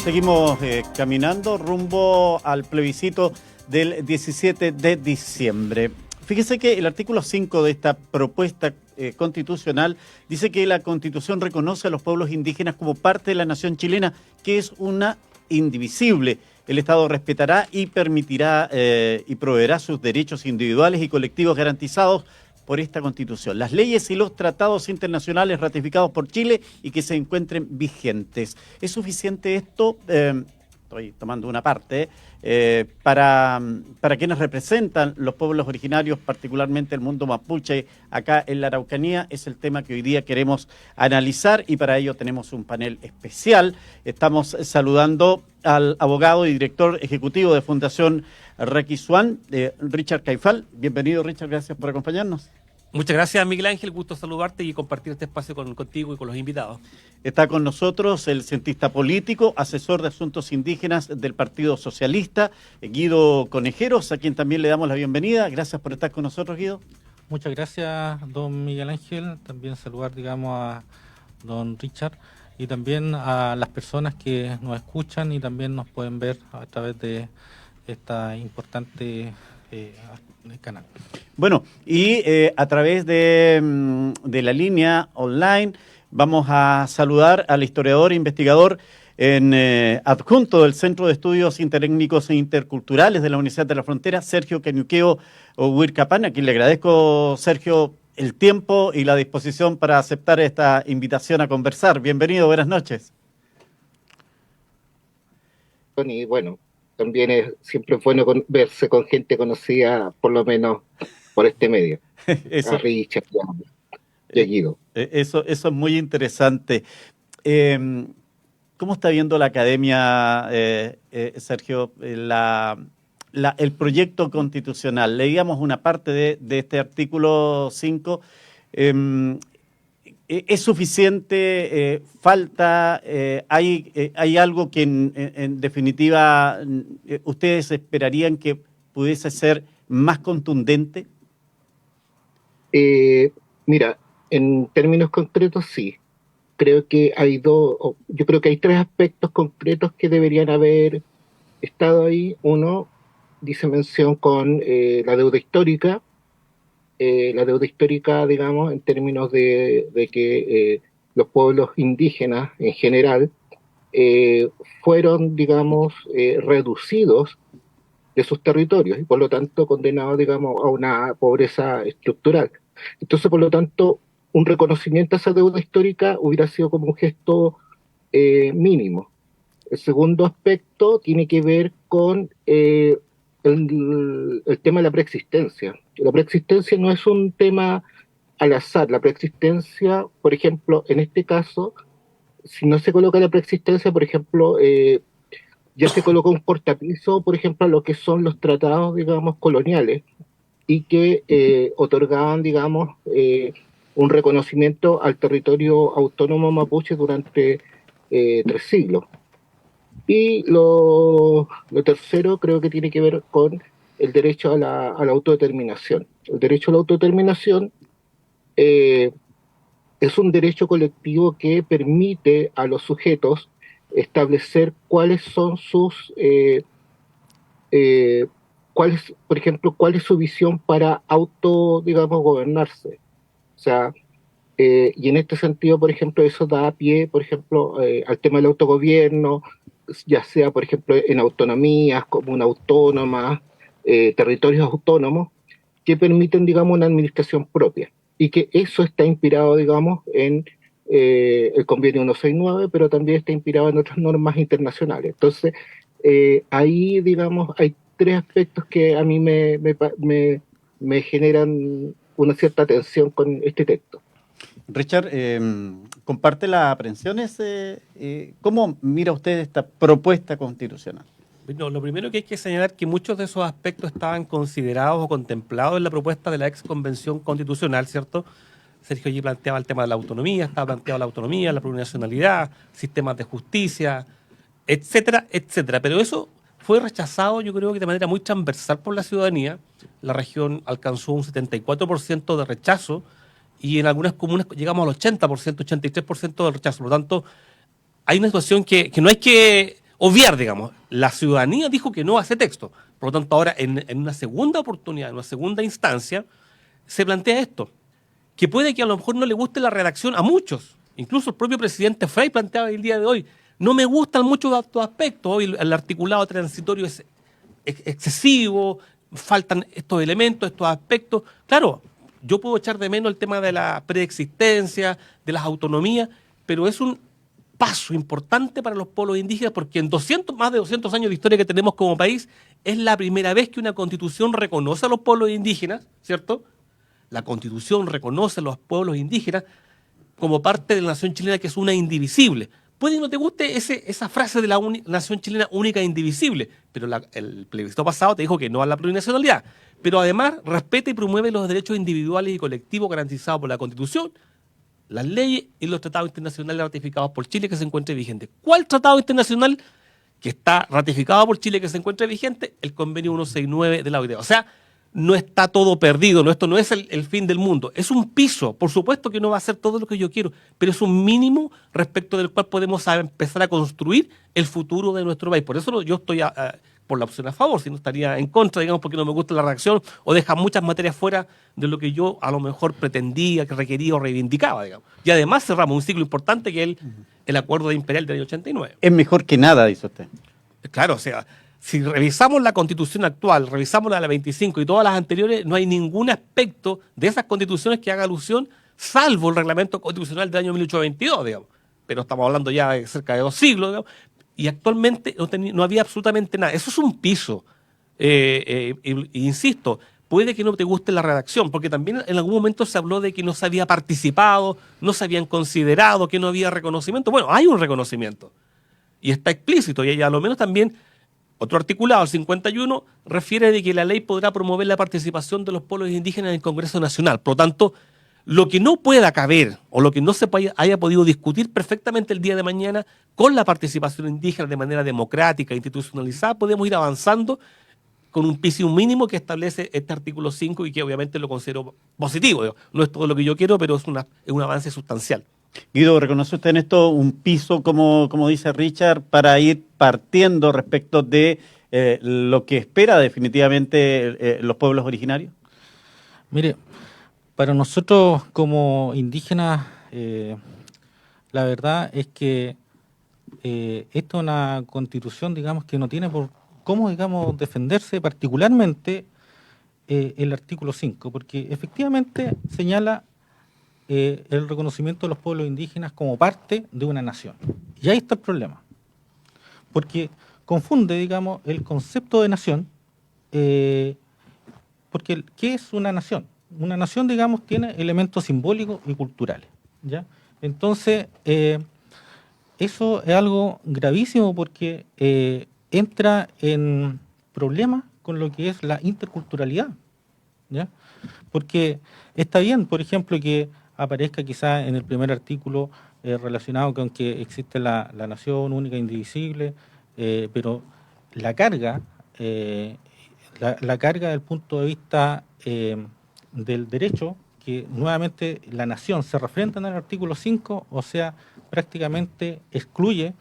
Seguimos caminando rumbo al plebiscito del 17 de diciembre. Fíjese que el artículo 5 de esta propuesta constitucional dice que la Constitución reconoce a los pueblos indígenas como parte de la nación chilena, que es una indivisible. El Estado respetará y permitirá y proveerá sus derechos individuales y colectivos garantizados por esta Constitución, las leyes y los tratados internacionales ratificados por Chile y que se encuentren vigentes. ¿Es suficiente esto? Estoy tomando una parte, para quienes representan los pueblos originarios, particularmente el mundo mapuche, acá en la Araucanía? Es el tema que hoy día queremos analizar y para ello tenemos un panel especial. Estamos saludando al abogado y director ejecutivo de Fundación Requisuán, Richard Caifal. Bienvenido, Richard, gracias por acompañarnos. Muchas gracias, Miguel Ángel, gusto saludarte y compartir este espacio contigo y con los invitados. Está con nosotros el cientista político, asesor de asuntos indígenas del Partido Socialista, Guido Conejeros, a quien también le damos la bienvenida. Gracias por estar con nosotros, Guido. Muchas gracias, don Miguel Ángel. También saludar, a don Richard y también a las personas que nos escuchan y también nos pueden ver a través de esta importante canal. Bueno, y a través de la línea online vamos a saludar al historiador e investigador adjunto del Centro de Estudios Interétnicos e Interculturales de la Universidad de la Frontera, Sergio Cañuqueo Huircapán, a quien le agradezco, Sergio, el tiempo y la disposición para aceptar esta invitación a conversar. Bienvenido, buenas noches. Y bueno, también siempre es bueno verse con gente conocida, por lo menos por este medio. Eso, a Richard y a Guido. Eso es muy interesante. ¿Cómo está viendo la academia, Sergio, el proyecto constitucional? Leíamos una parte de este artículo 5. ¿Es suficiente? ¿Falta? ¿Hay algo que en definitiva ustedes esperarían que pudiese ser más contundente? Mira, en términos concretos sí. Yo creo que hay tres aspectos concretos que deberían haber estado ahí. Uno, dice mención con la deuda histórica. La deuda histórica, digamos, en términos de que los pueblos indígenas en general fueron, digamos, reducidos de sus territorios y por lo tanto condenados, digamos, a una pobreza estructural. Entonces, por lo tanto, un reconocimiento a esa deuda histórica hubiera sido como un gesto mínimo. El segundo aspecto tiene que ver con el tema de la preexistencia. La preexistencia no es un tema al azar. La preexistencia, por ejemplo, en este caso, si no se coloca la preexistencia, por ejemplo, ya se coloca un cortapiso, por ejemplo, a lo que son los tratados, digamos, coloniales, y que otorgaban, digamos, un reconocimiento al territorio autónomo mapuche durante 3 siglos. Y lo tercero creo que tiene que ver con el derecho a la autodeterminación. El derecho a la autodeterminación es un derecho colectivo que permite a los sujetos establecer cuáles son sus, por ejemplo, cuál es su visión para gobernarse. O sea, y en este sentido, por ejemplo, eso da pie, por ejemplo, al tema del autogobierno, ya sea, por ejemplo, en autonomías, comunas autónomas, territorios autónomos, que permiten, digamos, una administración propia. Y que eso está inspirado, digamos, en el Convenio 169, pero también está inspirado en otras normas internacionales. Entonces, ahí, digamos, hay tres aspectos que a mí me generan una cierta tensión con este texto. Richard, ¿comparte las aprensiones? ¿Cómo mira usted esta propuesta constitucional? Bueno, lo primero que hay que señalar que muchos de esos aspectos estaban considerados o contemplados en la propuesta de la ex convención constitucional, ¿cierto? Sergio allí planteaba el tema de la autonomía, estaba planteado la autonomía, la plurinacionalidad, sistemas de justicia, etcétera, etcétera. Pero eso fue rechazado, yo creo que de manera muy transversal por la ciudadanía. La región alcanzó un 74% de rechazo y en algunas comunas llegamos al 80%, 83% de rechazo. Por lo tanto, hay una situación que no hay que obviar, digamos. La ciudadanía dijo que no a ese texto. Por lo tanto, ahora en una segunda oportunidad, en una segunda instancia, se plantea esto, que puede que a lo mejor no le guste la redacción a muchos. Incluso el propio presidente Frey planteaba el día de hoy, no me gustan muchos estos aspectos, hoy el articulado transitorio es excesivo, faltan estos elementos, estos aspectos. Claro, yo puedo echar de menos el tema de la preexistencia, de las autonomías, pero es un paso importante para los pueblos indígenas porque en más de 200 años de historia que tenemos como país, es la primera vez que una constitución reconoce a los pueblos indígenas, ¿cierto? La constitución reconoce a los pueblos indígenas como parte de la nación chilena, que es una indivisible. Puede que no te guste esa frase de la nación chilena única e indivisible, pero el plebiscito pasado te dijo que no a la plurinacionalidad. Pero además respeta y promueve los derechos individuales y colectivos garantizados por la Constitución, las leyes y los tratados internacionales ratificados por Chile que se encuentre vigente. ¿Cuál tratado internacional que está ratificado por Chile que se encuentre vigente? El convenio 169 de la OIT. O sea, no está todo perdido, esto no es el fin del mundo, es un piso. Por supuesto que no va a ser todo lo que yo quiero, pero es un mínimo respecto del cual podemos empezar a construir el futuro de nuestro país. Por eso yo estoy por la opción a favor, si no estaría en contra, digamos, porque no me gusta la redacción o deja muchas materias fuera de lo que yo a lo mejor pretendía, que requería o reivindicaba, digamos. Y además cerramos un ciclo importante que es el acuerdo de Imperial del año 89. Es mejor que nada, dice usted. Claro, o sea, si revisamos la Constitución actual, revisamos la 25 y todas las anteriores, no hay ningún aspecto de esas constituciones que haga alusión, salvo el reglamento constitucional del año 1822, digamos. Pero estamos hablando ya de cerca de 2 siglos, digamos, y actualmente no había absolutamente nada. Eso es un piso. Insisto, puede que no te guste la redacción, porque también en algún momento se habló de que no se había participado, no se habían considerado, que no había reconocimiento. Bueno, hay un reconocimiento y está explícito, y a lo menos también otro articulado, el 51, refiere de que la ley podrá promover la participación de los pueblos indígenas en el Congreso Nacional. Por lo tanto, lo que no pueda caber o lo que no se haya podido discutir perfectamente el día de mañana con la participación indígena de manera democrática, institucionalizada, podemos ir avanzando con un piso mínimo que establece este artículo 5 y que obviamente lo considero positivo. No es todo lo que yo quiero, pero es un avance sustancial. Guido, ¿reconoce usted en esto un piso, como dice Richard, para ir partiendo respecto de lo que espera definitivamente los pueblos originarios? Mire, para nosotros como indígenas, la verdad es que esta es una constitución, digamos, que no tiene por cómo, digamos, defenderse particularmente el artículo 5, porque efectivamente señala el reconocimiento de los pueblos indígenas como parte de una nación. Y ahí está el problema, porque confunde, digamos, el concepto de nación, porque ¿qué es una nación? Una nación, digamos, tiene elementos simbólicos y culturales, ¿ya? Entonces, eso es algo gravísimo porque entra en problemas con lo que es la interculturalidad, ¿ya? Porque está bien, por ejemplo, que aparezca quizás en el primer artículo relacionado con que existe la nación única e indivisible, pero la carga, la carga del punto de vista del derecho, que nuevamente la nación se referente en el artículo 5, o sea, prácticamente excluye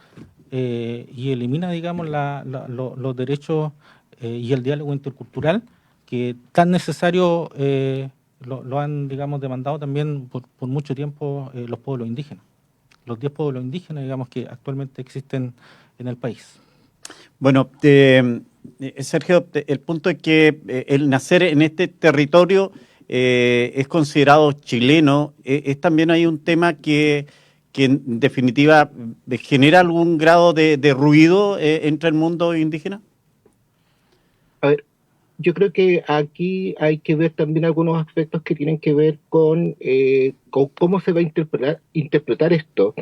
y elimina, digamos, los derechos y el diálogo intercultural que tan necesario lo han, digamos, demandado también por mucho tiempo los pueblos indígenas. Los 10 pueblos indígenas, digamos, que actualmente existen en el país. Bueno, Sergio, el punto es que el nacer en este territorio es considerado chileno. Es también hay un tema que en definitiva genera algún grado de ruido entre el mundo indígena. A ver, yo creo que aquí hay que ver también algunos aspectos que tienen que ver con cómo se va a interpretar esto.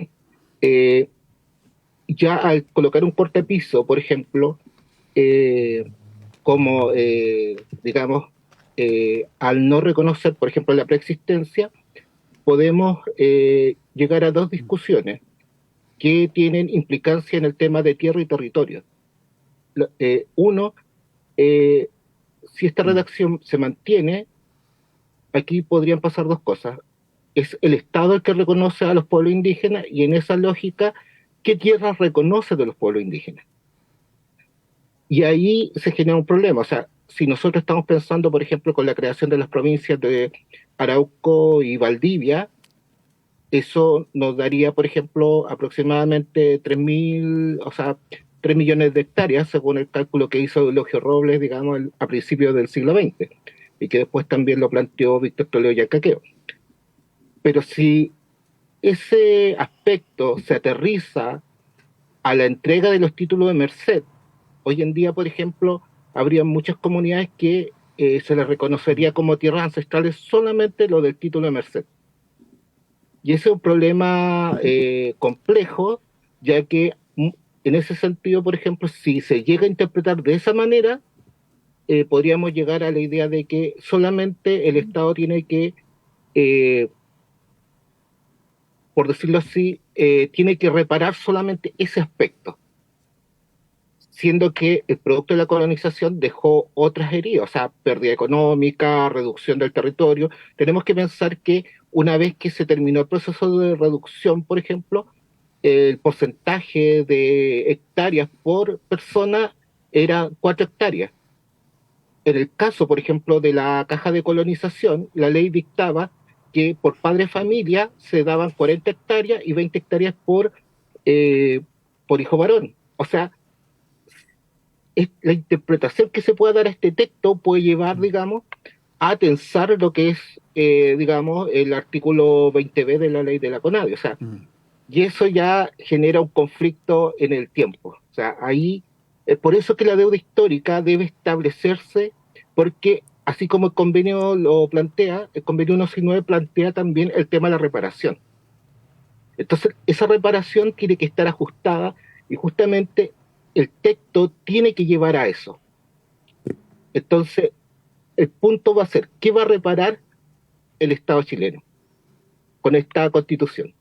Ya al colocar un cortapiso, por ejemplo, como, digamos, al no reconocer, por ejemplo, la preexistencia, podemos llegar a 2 discusiones que tienen implicancia en el tema de tierra y territorio. Uno, si esta redacción se mantiene, aquí podrían pasar 2 cosas. Es el Estado el que reconoce a los pueblos indígenas y en esa lógica, ¿qué tierras reconoce de los pueblos indígenas? Y ahí se genera un problema. O sea, si nosotros estamos pensando, por ejemplo, con la creación de las provincias de Arauco y Valdivia, eso nos daría, por ejemplo, aproximadamente 3.000, o sea, 3 millones de hectáreas, según el cálculo que hizo Eulogio Robles, digamos, a principios del siglo XX, y que después también lo planteó Víctor Toledo Yacaqueo. Pero si ese aspecto se aterriza a la entrega de los títulos de merced, hoy en día, por ejemplo, habría muchas comunidades que se les reconocería como tierras ancestrales solamente lo del título de merced. Y ese es un problema complejo, ya que en ese sentido, por ejemplo, si se llega a interpretar de esa manera, podríamos llegar a la idea de que solamente el Estado tiene que, por decirlo así, tiene que reparar solamente ese aspecto, siendo que el producto de la colonización dejó otras heridas, o sea, pérdida económica, reducción del territorio. Tenemos que pensar que una vez que se terminó el proceso de reducción, por ejemplo, el porcentaje de hectáreas por persona era 4 hectáreas. En el caso, por ejemplo, de la caja de colonización, la ley dictaba que por padre de familia se daban 40 hectáreas y 20 hectáreas por hijo varón. O sea, la interpretación que se pueda dar a este texto puede llevar, digamos, a tensar lo que es, digamos, el artículo 20b de la ley de la CONADI. O sea, y eso ya genera un conflicto en el tiempo. O sea, ahí, por eso que la deuda histórica debe establecerse, porque así como el convenio lo plantea, el convenio 169 plantea también el tema de la reparación. Entonces, esa reparación tiene que estar ajustada y justamente el texto tiene que llevar a eso. Entonces, el punto va a ser, ¿qué va a reparar el Estado chileno con esta Constitución?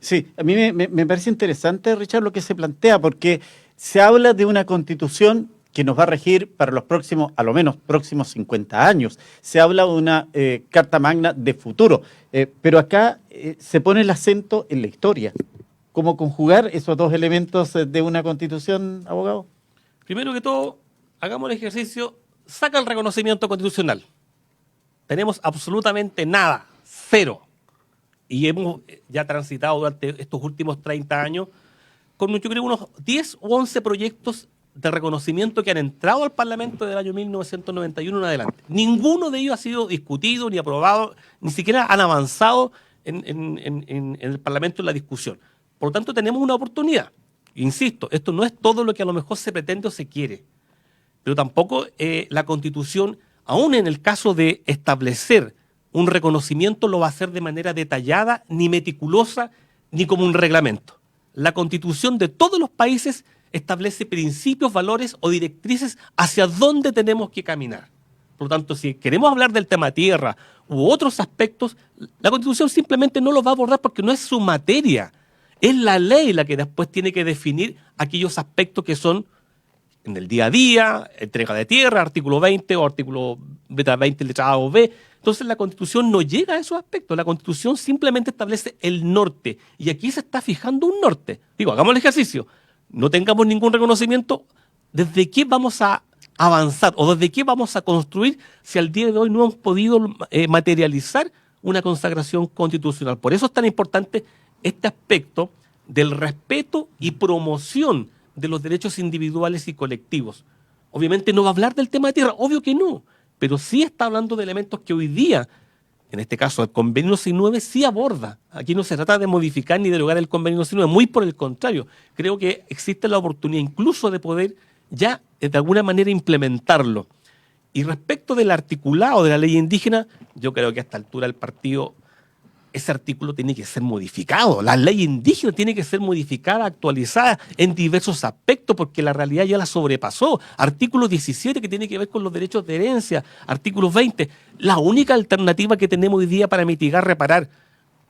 Sí, a mí me parece interesante, Richard, lo que se plantea, porque se habla de una Constitución que nos va a regir para los próximos, a lo menos próximos 50 años. Se habla de una Carta Magna de futuro, pero acá se pone el acento en la historia. ¿Cómo conjugar esos dos elementos de una Constitución, abogado? Primero que todo, hagamos el ejercicio, saca el reconocimiento constitucional. Tenemos absolutamente nada, cero. Y hemos ya transitado durante estos últimos 30 años con, yo creo, unos 10 u 11 proyectos de reconocimiento que han entrado al Parlamento del año 1991 en adelante. Ninguno de ellos ha sido discutido ni aprobado, ni siquiera han avanzado en el Parlamento en la discusión. Por lo tanto, tenemos una oportunidad. Insisto, esto no es todo lo que a lo mejor se pretende o se quiere, pero tampoco la Constitución, aún en el caso de establecer un reconocimiento, lo va a hacer de manera detallada, ni meticulosa, ni como un reglamento. La Constitución de todos los países establece principios, valores o directrices hacia dónde tenemos que caminar. Por lo tanto, si queremos hablar del tema tierra u otros aspectos, la Constitución simplemente no los va a abordar porque no es su materia. Es la ley la que después tiene que definir aquellos aspectos que son en el día a día, entrega de tierra, artículo 20 o artículo 20, letra A o B. Entonces la Constitución no llega a esos aspectos. La Constitución simplemente establece el norte. Y aquí se está fijando un norte. Digo, hagamos el ejercicio. No tengamos ningún reconocimiento. ¿Desde qué vamos a avanzar o desde qué vamos a construir si al día de hoy no hemos podido materializar una consagración constitucional? Por eso es tan importante este aspecto del respeto y promoción de los derechos individuales y colectivos. Obviamente no va a hablar del tema de tierra, obvio que no, pero sí está hablando de elementos que hoy día, en este caso el Convenio 169, sí aborda. Aquí no se trata de modificar ni derogar el Convenio 169, muy por el contrario. Creo que existe la oportunidad incluso de poder ya de alguna manera implementarlo. Y respecto del articulado de la ley indígena, yo creo que a esta altura el partido, ese artículo tiene que ser modificado. La ley indígena tiene que ser modificada, actualizada en diversos aspectos, porque la realidad ya la sobrepasó. Artículo 17, que tiene que ver con los derechos de herencia. Artículo 20. La única alternativa que tenemos hoy día para mitigar, reparar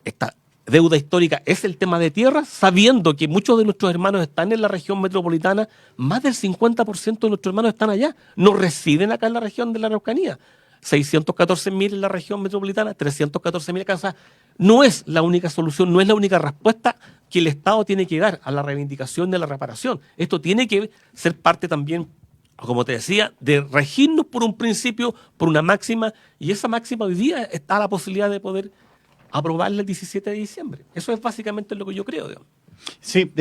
esta deuda histórica es el tema de tierra, sabiendo que muchos de nuestros hermanos están en la región metropolitana. Más del 50% de nuestros hermanos están allá. No residen acá en la región de la Araucanía. 614.000 en la región metropolitana, 314.000 acá. no es la única solución, no es la única respuesta que el Estado tiene que dar a la reivindicación de la reparación. Esto tiene que ser parte también, como te decía, de regirnos por un principio, por una máxima, y esa máxima hoy día está a la posibilidad de poder aprobarla el 17 de diciembre. Eso es básicamente lo que yo creo, digamos. Sí,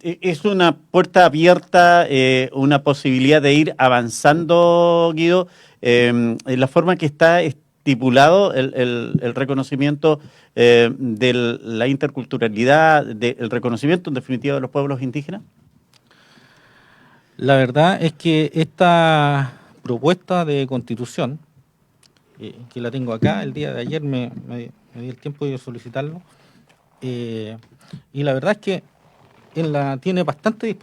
es una puerta abierta, una posibilidad de ir avanzando, Guido, en la forma que está estipulado el reconocimiento de la interculturalidad, del reconocimiento en definitiva de los pueblos indígenas. La verdad es que esta propuesta de constitución, que la tengo acá, el día de ayer me di el tiempo de solicitarlo, y la verdad es que tiene bastantes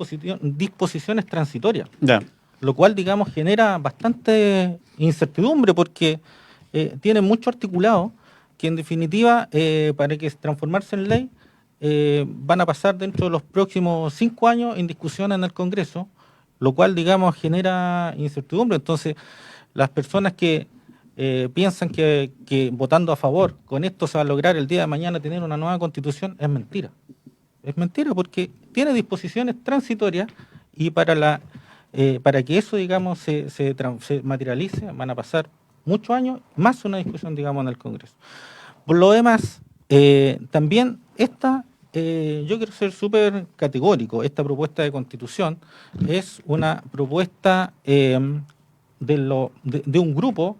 disposiciones transitorias, Ya. lo cual, digamos, genera bastante incertidumbre porque tiene mucho articulado que, en definitiva, para que transformarse en ley, van a pasar dentro de los próximos 5 años en discusión en el Congreso, lo cual, digamos, genera incertidumbre. Entonces, las personas que piensan que votando a favor con esto se va a lograr el día de mañana tener una nueva constitución, es mentira. Es mentira porque tiene disposiciones transitorias y para que eso, digamos, se materialice van a pasar muchos años, más una discusión, digamos, en el Congreso. Por lo demás, también yo quiero ser súper categórico, esta propuesta de constitución es una propuesta de un grupo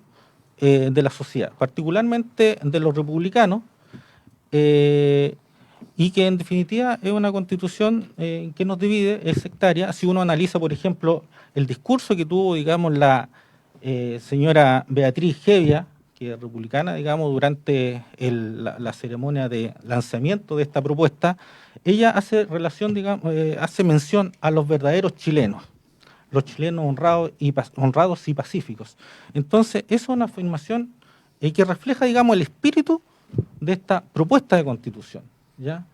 de la sociedad, particularmente de los republicanos, y que en definitiva es una constitución que nos divide, es sectaria. Si uno analiza, por ejemplo, el discurso que tuvo, digamos, la señora Beatriz Hevia, que es republicana, digamos, durante la ceremonia de lanzamiento de esta propuesta, ella hace relación, digamos, hace mención a los verdaderos chilenos, los chilenos honrados y pacíficos. Entonces, eso es una afirmación que refleja, digamos, el espíritu de esta propuesta de constitución, ¿ya?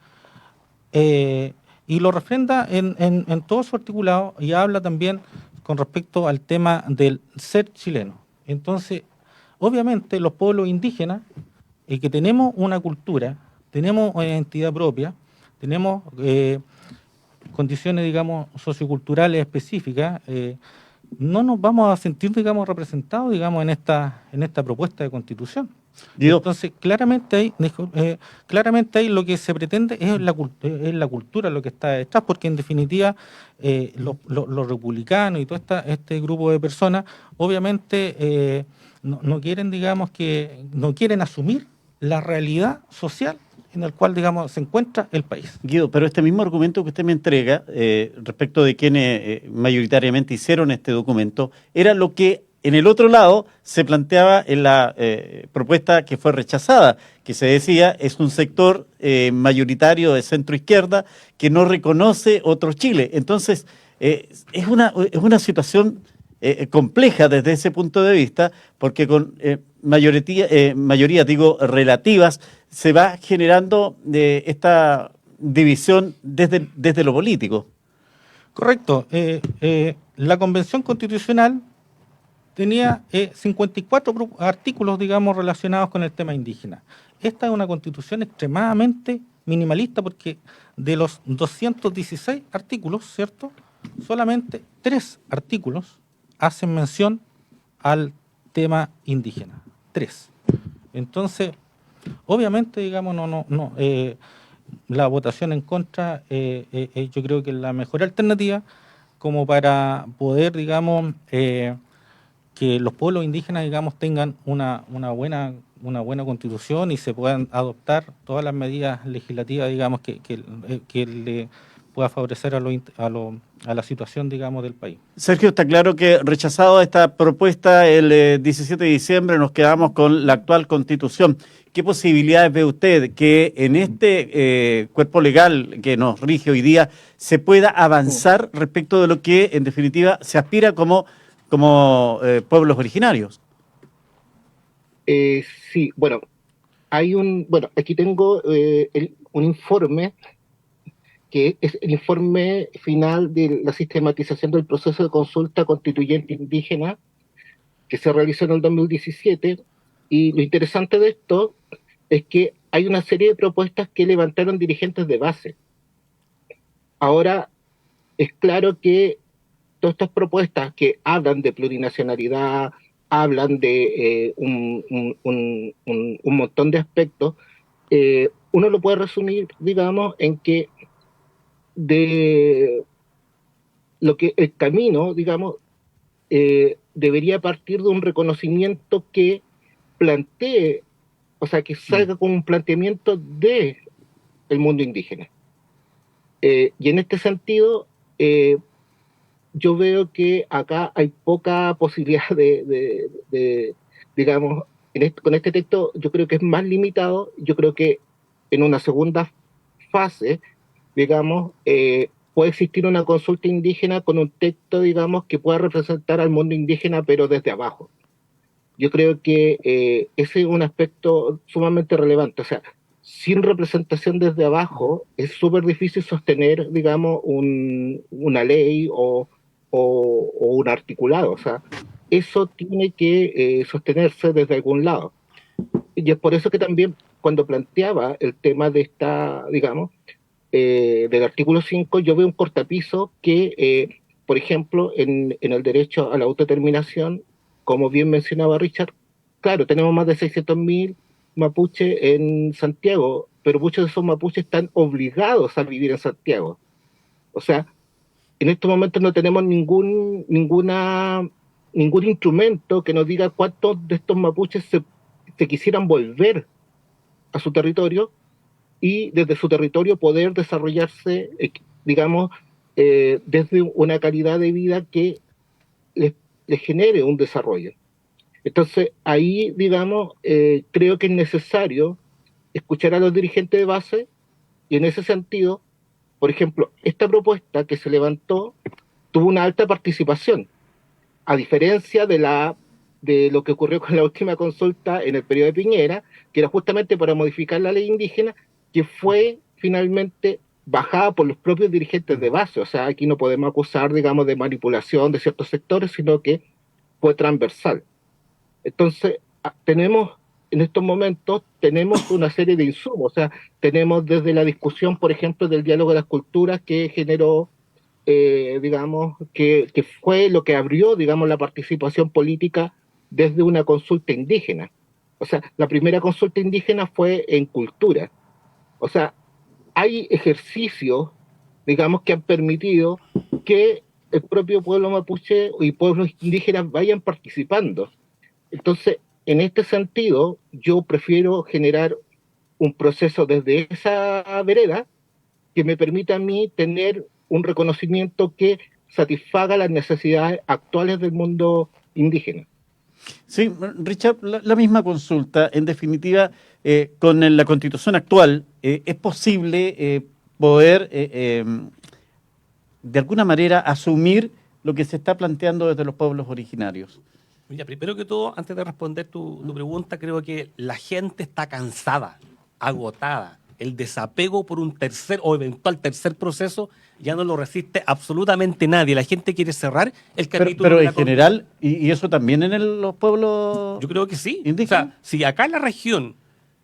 Y lo refrenda en todo su articulado y habla también con respecto al tema del ser chileno. Entonces, obviamente, los pueblos indígenas, que tenemos una cultura, tenemos una identidad propia, tenemos condiciones, digamos, socioculturales específicas, no nos vamos a sentir, digamos, representados, digamos, en esta propuesta de constitución. Guido. Entonces, claramente ahí lo que se pretende es la cultura lo que está detrás, porque en definitiva los republicanos y todo este grupo de personas, obviamente no quieren, digamos, no quieren asumir la realidad social en el cual, digamos, se encuentra el país. Guido, pero este mismo argumento que usted me entrega respecto de quienes mayoritariamente hicieron este documento, era lo que en el otro lado se planteaba en la propuesta que fue rechazada, que se decía es un sector mayoritario de centro-izquierda que no reconoce otro Chile. Entonces, es una situación compleja desde ese punto de vista, porque con mayorías, digo, relativas, se va generando esta división desde lo político. Correcto. La Convención Constitucional tenía 54 artículos, digamos, relacionados con el tema indígena. Esta es una constitución extremadamente minimalista porque de los 216 artículos, ¿cierto?, solamente 3 artículos hacen mención al tema indígena. 3. Entonces, obviamente, digamos, la votación en contra yo creo que es la mejor alternativa como para poder, digamos, que los pueblos indígenas, digamos, tengan una buena constitución y se puedan adoptar todas las medidas legislativas, digamos, que le pueda favorecer a la situación, digamos, del país. Sergio, está claro que rechazado esta propuesta el 17 de diciembre nos quedamos con la actual constitución. ¿Qué posibilidades ve usted que en este cuerpo legal que nos rige hoy día se pueda avanzar respecto de lo que en definitiva se aspira como pueblos originarios? Sí, bueno, aquí tengo un informe que es el informe final de la sistematización del proceso de consulta constituyente indígena que se realizó en el 2017, y lo interesante de esto es que hay una serie de propuestas que levantaron dirigentes de base. Ahora, es claro que todas estas propuestas que hablan de plurinacionalidad, hablan de un montón de aspectos, uno lo puede resumir, digamos, en que de lo que el camino, digamos, debería partir de un reconocimiento que plantee, o sea, que salga con un planteamiento de el mundo indígena. Y en este sentido, yo veo que acá hay poca posibilidad digamos, con este texto yo creo que es más limitado. Yo creo que en una segunda fase, digamos, puede existir una consulta indígena con un texto, digamos, que pueda representar al mundo indígena, pero desde abajo. Yo creo que ese es un aspecto sumamente relevante. O sea, sin representación desde abajo es súper difícil sostener, digamos, una ley o un articulado. O sea, eso tiene que sostenerse desde algún lado. Y es por eso que también cuando planteaba el tema de esta, digamos, del artículo 5, yo veo un cortapiso que, por ejemplo, en el derecho a la autodeterminación, como bien mencionaba Richard, claro, tenemos más de 600.000 mapuches en Santiago, pero muchos de esos mapuches están obligados a vivir en Santiago. O sea, en estos momentos no tenemos ningún instrumento que nos diga cuántos de estos mapuches se quisieran volver a su territorio y desde su territorio poder desarrollarse, digamos, desde una calidad de vida que les genere un desarrollo. Entonces, ahí, digamos, creo que es necesario escuchar a los dirigentes de base y en ese sentido, por ejemplo, esta propuesta que se levantó tuvo una alta participación, a diferencia de lo que ocurrió con la última consulta en el periodo de Piñera, que era justamente para modificar la ley indígena, que fue finalmente bajada por los propios dirigentes de base. O sea, aquí no podemos acusar, digamos, de manipulación de ciertos sectores, sino que fue transversal. Entonces, en estos momentos, tenemos una serie de insumos. O sea, tenemos desde la discusión, por ejemplo, del diálogo de las culturas que generó, digamos, que fue lo que abrió, digamos, la participación política desde una consulta indígena. O sea, la primera consulta indígena fue en cultura. O sea, hay ejercicios, digamos, que han permitido que el propio pueblo mapuche y pueblos indígenas vayan participando. Entonces, en este sentido, yo prefiero generar un proceso desde esa vereda que me permita a mí tener un reconocimiento que satisfaga las necesidades actuales del mundo indígena. Sí, Richard, la misma consulta. En definitiva, con la Constitución actual, ¿es posible poder, de alguna manera, asumir lo que se está planteando desde los pueblos originarios? Mira, primero que todo, antes de responder tu pregunta, creo que la gente está cansada, agotada. El desapego por un tercer o eventual tercer proceso ya no lo resiste absolutamente nadie. La gente quiere cerrar el capítulo. Pero en general, ¿y eso también en los pueblos? Yo creo que sí. ¿Indígenas? O sea, si acá en la región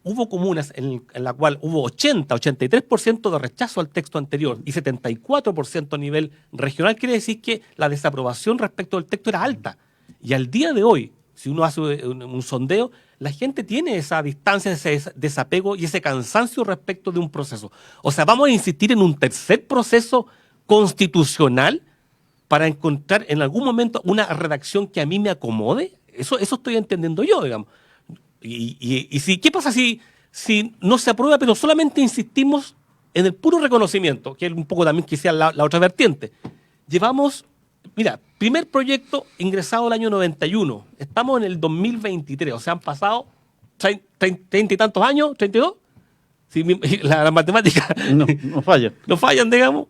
hubo comunas en la cual hubo 83% de rechazo al texto anterior y 74% a nivel regional, quiere decir que la desaprobación respecto del texto era alta. Y al día de hoy, si uno hace un sondeo, la gente tiene esa distancia, ese desapego y ese cansancio respecto de un proceso. O sea, vamos a insistir en un tercer proceso constitucional para encontrar en algún momento una redacción que a mí me acomode. Eso estoy entendiendo yo, digamos. Y si, ¿qué pasa si no se aprueba, pero solamente insistimos en el puro reconocimiento, que es un poco también quizá la otra vertiente? Llevamos, mira, primer proyecto ingresado el año 91. Estamos en el 2023, o sea, han pasado 30 y tantos años, 32. Si la matemática No falla. no fallan, digamos.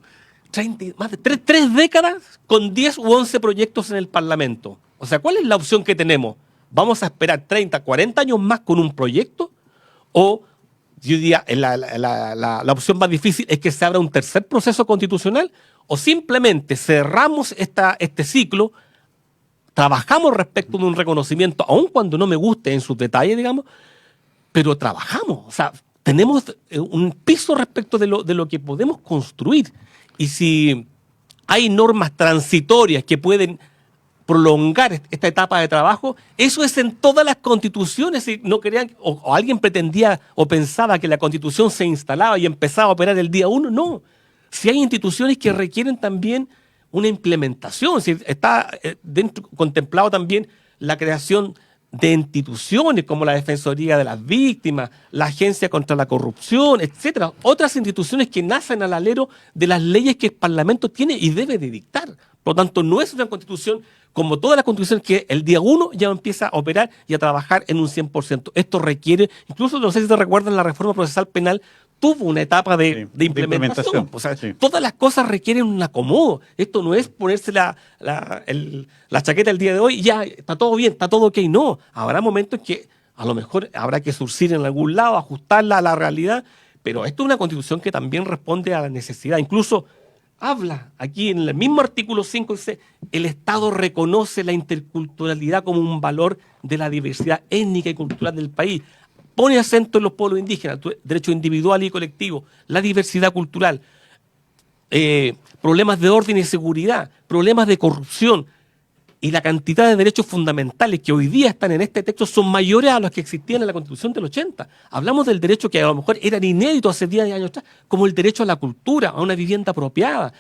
Más de 3 décadas con 10 u 11 proyectos en el Parlamento. O sea, ¿cuál es la opción que tenemos? ¿Vamos a esperar 30, 40 años más con un proyecto? O, yo diría, la opción más difícil es que se abra un tercer proceso constitucional, o simplemente cerramos este ciclo, trabajamos respecto de un reconocimiento, aun cuando no me guste en sus detalles, digamos, pero trabajamos. O sea, tenemos un piso respecto de lo que podemos construir. Y si hay normas transitorias que pueden prolongar esta etapa de trabajo, eso es en todas las constituciones. Si no crean, o alguien pretendía o pensaba que la constitución se instalaba y empezaba a operar el día 1, no. Si hay instituciones que requieren también una implementación, si está contemplado también la creación de instituciones como la Defensoría de las Víctimas, la Agencia contra la Corrupción, etcétera. Otras instituciones que nacen al alero de las leyes que el Parlamento tiene y debe de dictar. Por lo tanto, no es una constitución como todas las constituciones que el día 1 ya empieza a operar y a trabajar en un 100%. Esto requiere, incluso no sé si te recuerdan, la reforma procesal penal tuvo una etapa de implementación. O sea, sí. Todas las cosas requieren un acomodo. Esto no es ponerse la chaqueta el día de hoy y ya está todo bien, está todo ok. No, habrá momentos en que a lo mejor habrá que surcir en algún lado, ajustarla a la realidad, pero esto es una constitución que también responde a la necesidad. Incluso habla aquí en el mismo artículo 5, dice, el Estado reconoce la interculturalidad como un valor de la diversidad étnica y cultural del país. Pone acento en los pueblos indígenas, derecho individual y colectivo, la diversidad cultural, problemas de orden y seguridad, problemas de corrupción y la cantidad de derechos fundamentales que hoy día están en este texto son mayores a los que existían en la Constitución del 80. Hablamos del derecho que a lo mejor eran inéditos hace 10 años atrás, como el derecho a la cultura, a una vivienda apropiada,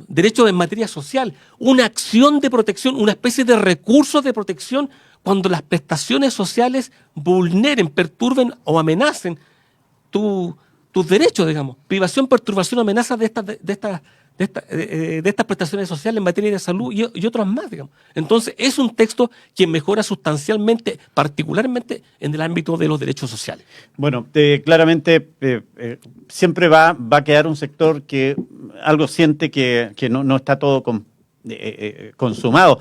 derechos en materia social, una acción de protección, una especie de recursos de protección cuando las prestaciones sociales vulneren, perturben o amenacen tus derechos, digamos. Privación, perturbación, amenaza de estas prestaciones sociales en materia de salud y otras más, digamos. Entonces, es un texto que mejora sustancialmente, particularmente en el ámbito de los derechos sociales. Bueno, claramente siempre va a quedar un sector que algo siente que no está todo consumado.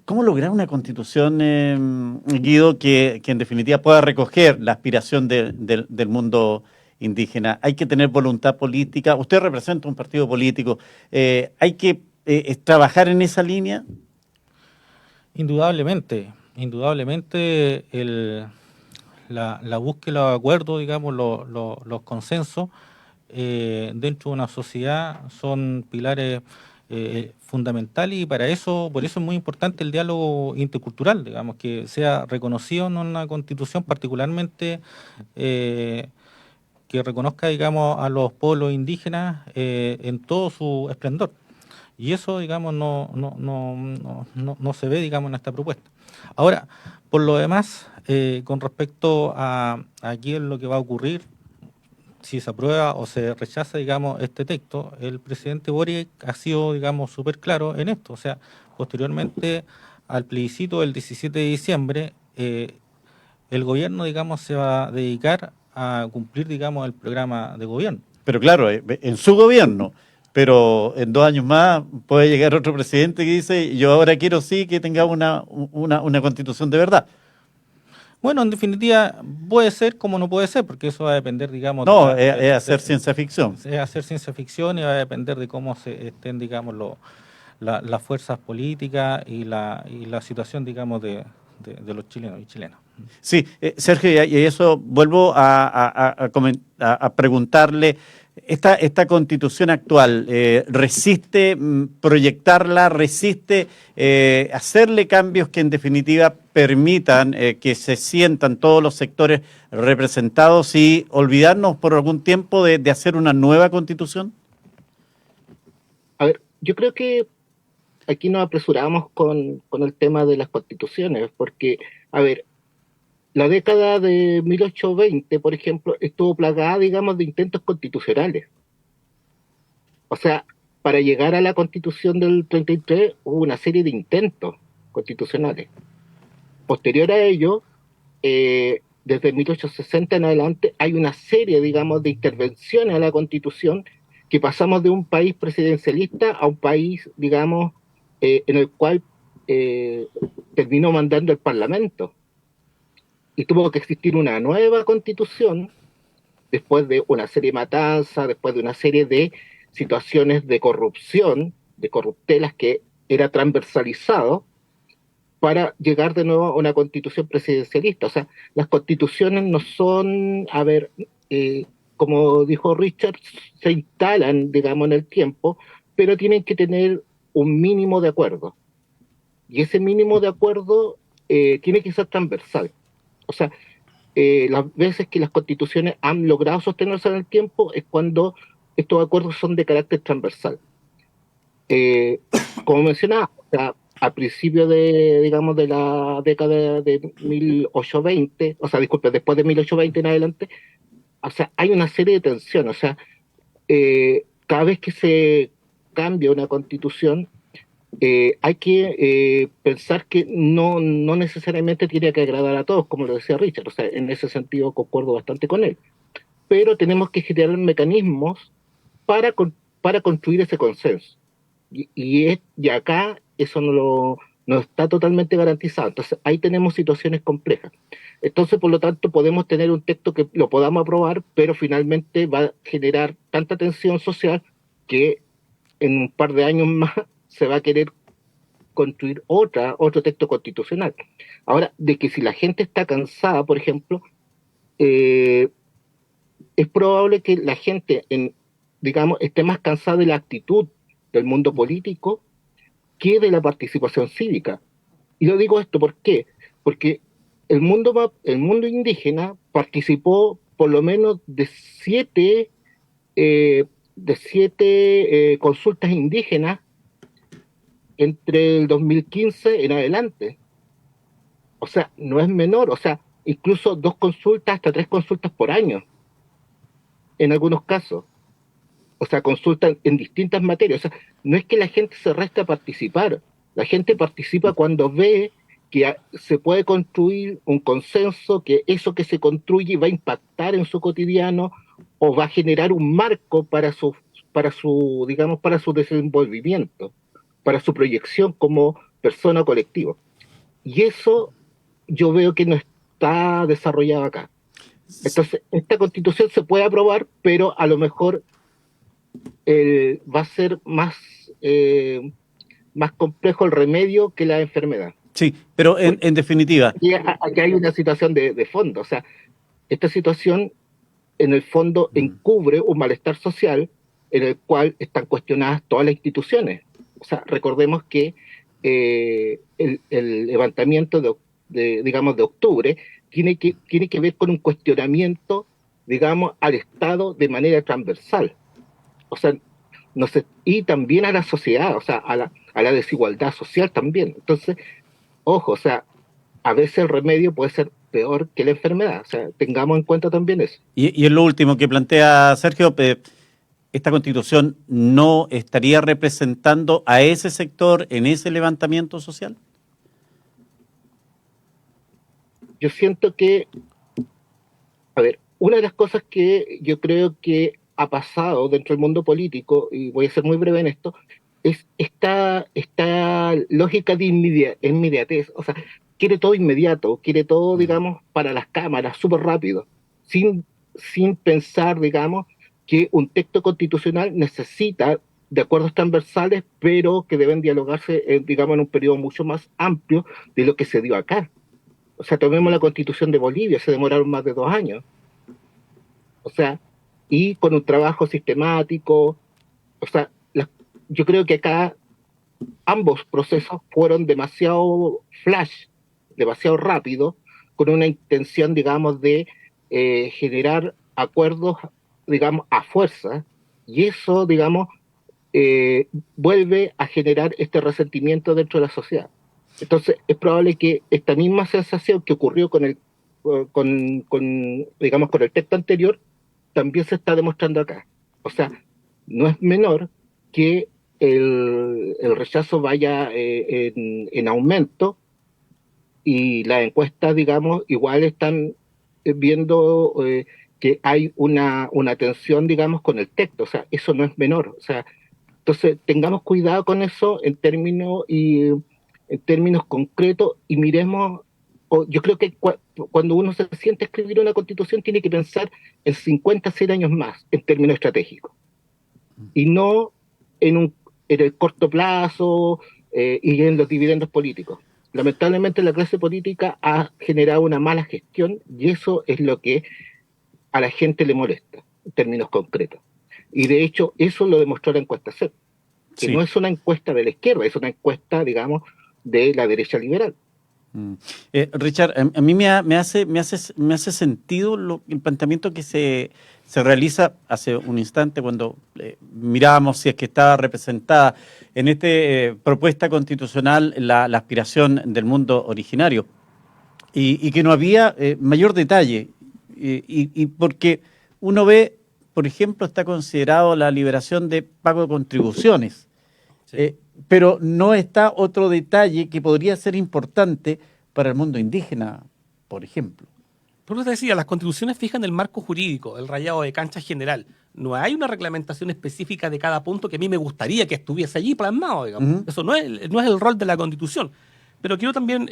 ¿Cómo lograr una constitución, Guido, que en definitiva pueda recoger la aspiración del mundo indígena? Hay que tener voluntad política. Usted representa un partido político. ¿Hay que trabajar en esa línea? Indudablemente la búsqueda de acuerdos, digamos, los consensos dentro de una sociedad son pilares fundamentales, y por eso es muy importante el diálogo intercultural, digamos, que sea reconocido en una constitución, particularmente que reconozca, digamos, a los pueblos indígenas en todo su esplendor. Y eso, digamos, no se ve, digamos, en esta propuesta. Ahora, por lo demás, con respecto a aquí en lo que va a ocurrir, si se aprueba o se rechaza, digamos, este texto, el presidente Boric ha sido, digamos, súper claro en esto. O sea, posteriormente al plebiscito del 17 de diciembre, el gobierno, digamos, se va a dedicar a cumplir, digamos, el programa de gobierno. Pero claro, en su gobierno, pero en 2 años más puede llegar otro presidente que dice, yo ahora quiero sí que tengamos una constitución de verdad. Bueno, en definitiva, puede ser como no puede ser, porque eso va a depender, digamos... No, es hacer ciencia ficción. Es hacer ciencia ficción y va a depender de cómo se estén, digamos, las fuerzas políticas y la situación, digamos, de los chilenos y chilenas. Sí, Sergio, y eso vuelvo a preguntarle, esta constitución actual, ¿resiste proyectarla, resiste hacerle cambios que en definitiva permitan que se sientan todos los sectores representados y olvidarnos por algún tiempo de hacer una nueva constitución? A ver, yo creo que aquí nos apresuramos con el tema de las constituciones, porque, a ver, la década de 1820, por ejemplo, estuvo plagada, digamos, de intentos constitucionales. O sea, para llegar a la Constitución del 33 hubo una serie de intentos constitucionales. Posterior a ello, desde 1860 en adelante, hay una serie, digamos, de intervenciones a la Constitución que pasamos de un país presidencialista a un país, digamos, en el cual terminó mandando el Parlamento. Y tuvo que existir una nueva constitución después de una serie de matanzas, después de una serie de situaciones de corrupción, de corruptelas que era transversalizado, para llegar de nuevo a una constitución presidencialista. O sea, las constituciones no son, a ver, como dijo Richard, se instalan, digamos, en el tiempo, pero tienen que tener un mínimo de acuerdo. Y ese mínimo de acuerdo tiene que ser transversal. O sea, las veces que las constituciones han logrado sostenerse en el tiempo es cuando estos acuerdos son de carácter transversal. Como mencionaba, o sea, a principios de, digamos, de la década de 1820, o sea, disculpe, después de 1820 en adelante, o sea, hay una serie de tensiones. O sea, cada vez que se cambia una constitución, hay que pensar que no necesariamente tiene que agradar a todos, como lo decía Richard. O sea, en ese sentido concuerdo bastante con él. Pero tenemos que generar mecanismos para construir ese consenso. Y acá eso no está totalmente garantizado. Entonces, ahí tenemos situaciones complejas. Entonces, por lo tanto, podemos tener un texto que lo podamos aprobar, pero finalmente va a generar tanta tensión social que en un par de años más se va a querer construir otro texto constitucional. Ahora, de que si la gente está cansada, por ejemplo, es probable que la gente, digamos, esté más cansada de la actitud del mundo político que de la participación cívica. Y lo digo esto, ¿por qué? Porque el mundo indígena participó por lo menos de siete consultas indígenas entre el 2015 en adelante. O sea, no es menor, o sea, incluso 2 consultas, hasta 3 consultas por año, en algunos casos. O sea, consultan en distintas materias. O sea, no es que la gente se reste a participar, la gente participa cuando ve que se puede construir un consenso, que eso que se construye va a impactar en su cotidiano o va a generar un marco digamos, para su desenvolvimiento, para su proyección como persona o colectivo. Y eso yo veo que no está desarrollado acá. Entonces, esta constitución se puede aprobar, pero a lo mejor va a ser más complejo el remedio que la enfermedad. Sí, pero en definitiva. Aquí hay una situación de fondo. O sea, esta situación en el fondo encubre un malestar social en el cual están cuestionadas todas las instituciones. O sea, recordemos que el levantamiento digamos, de octubre tiene que ver con un cuestionamiento, digamos, al Estado de manera transversal. O sea, no sé, y también a la sociedad, o sea, a la desigualdad social también. Entonces, ojo, o sea, a veces el remedio puede ser peor que la enfermedad. O sea, tengamos en cuenta también eso. Y es lo último que plantea Sergio, esta constitución no estaría representando a ese sector en ese levantamiento social. Yo siento que, a ver, una de las cosas que yo creo que ha pasado dentro del mundo político, y voy a ser muy breve en esto, es esta lógica de inmediatez. O sea, quiere todo inmediato, quiere todo, digamos, para las cámaras, súper rápido, sin pensar, digamos, que un texto constitucional necesita de acuerdos transversales, pero que deben dialogarse, digamos, en un periodo mucho más amplio de lo que se dio acá. O sea, tomemos la Constitución de Bolivia, se demoraron más de 2 años. O sea, y con un trabajo sistemático. O sea, yo creo que acá ambos procesos fueron demasiado flash, demasiado rápido, con una intención, digamos, de generar acuerdos, digamos, a fuerza, y eso, digamos, vuelve a generar este resentimiento dentro de la sociedad. Entonces, es probable que esta misma sensación que ocurrió digamos, con el texto anterior, también se está demostrando acá. O sea, no es menor que el rechazo vaya en aumento, y las encuestas, digamos, igual están viendo que hay una tensión, digamos, con el texto. O sea, eso no es menor. O sea, entonces tengamos cuidado con eso en términos concretos, y miremos. Yo creo que cuando uno se siente a escribir una constitución tiene que pensar en 50, 100 años más en términos estratégicos, y no en el corto plazo y en los dividendos políticos. Lamentablemente la clase política ha generado una mala gestión y eso es lo que a la gente le molesta, en términos concretos. Y de hecho eso lo demostró la encuesta CEP, que Sí. no es una encuesta de la izquierda, es una encuesta, digamos, de la derecha liberal. Richard, a mí me hace sentido el planteamiento que se realiza hace un instante cuando mirábamos si es que estaba representada en esta propuesta constitucional la aspiración del mundo originario y que no había mayor detalle y porque uno ve, por ejemplo, está considerado la liberación de pago de contribuciones. Sí. Pero no está otro detalle que podría ser importante para el mundo indígena, por ejemplo. Por eso te decía, las constituciones fijan el marco jurídico, el rayado de cancha general. No hay una reglamentación específica de cada punto que a mí me gustaría que estuviese allí plasmado, digamos. Ujú. Eso no es el rol de la constitución. Pero quiero también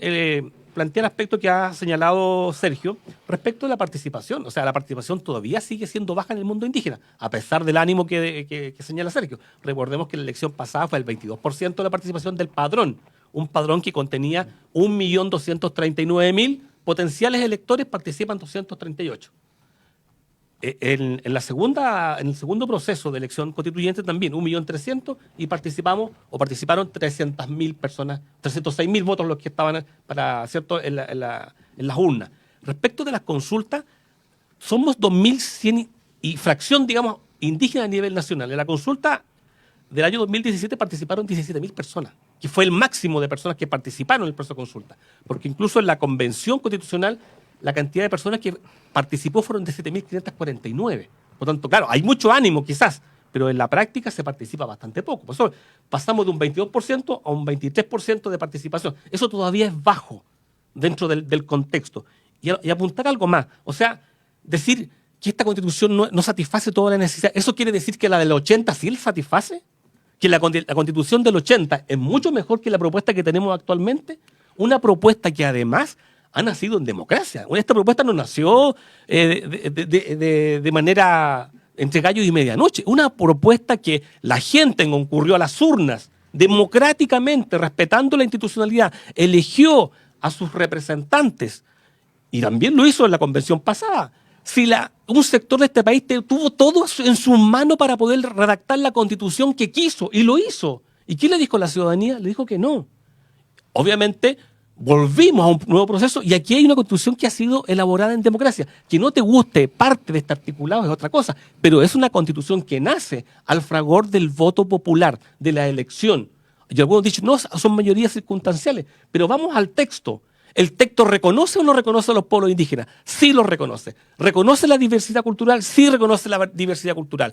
plantear aspectos que ha señalado Sergio respecto de la participación. O sea, la participación todavía sigue siendo baja en el mundo indígena, a pesar del ánimo que señala Sergio. Recordemos que la elección pasada fue el 22% de la participación del padrón. Un padrón que contenía 1.239.000 potenciales electores, participan 238. En el segundo proceso de elección constituyente también, 1.300.000 y participaron 300.000 personas, 306.000 votos los que estaban ¿cierto? en las urnas. Respecto de las consultas, somos 2.100 y fracción, digamos, indígena a nivel nacional. En la consulta del año 2017 participaron 17.000 personas, que fue el máximo de personas que participaron en el proceso de consulta. Porque incluso en la convención constitucional, la cantidad de personas que participó fueron de 7.549. Por tanto, claro, hay mucho ánimo quizás, pero en la práctica se participa bastante poco. Por eso pasamos de un 22% a un 23% de participación. Eso todavía es bajo dentro del contexto. Y apuntar algo más. O sea, decir que esta constitución no satisface toda la necesidad, ¿eso quiere decir que la del 80 sí la satisface? ¿Que la constitución del 80 es mucho mejor que la propuesta que tenemos actualmente? Una propuesta que además ha nacido en democracia. Esta propuesta no nació de manera entre gallo y medianoche. Una propuesta que la gente concurrió a las urnas democráticamente, respetando la institucionalidad, eligió a sus representantes y también lo hizo en la convención pasada. Si un sector de este país tuvo todo en sus manos para poder redactar la constitución que quiso y lo hizo. ¿Y qué le dijo la ciudadanía? Le dijo que no. Obviamente volvimos a un nuevo proceso y aquí hay una constitución que ha sido elaborada en democracia. Que no te guste parte de este articulado es otra cosa, pero es una constitución que nace al fragor del voto popular, de la elección. Y algunos dicen, no, son mayorías circunstanciales, pero vamos al texto. ¿El texto reconoce o no reconoce a los pueblos indígenas? Sí los reconoce. ¿Reconoce la diversidad cultural? Sí reconoce la diversidad cultural.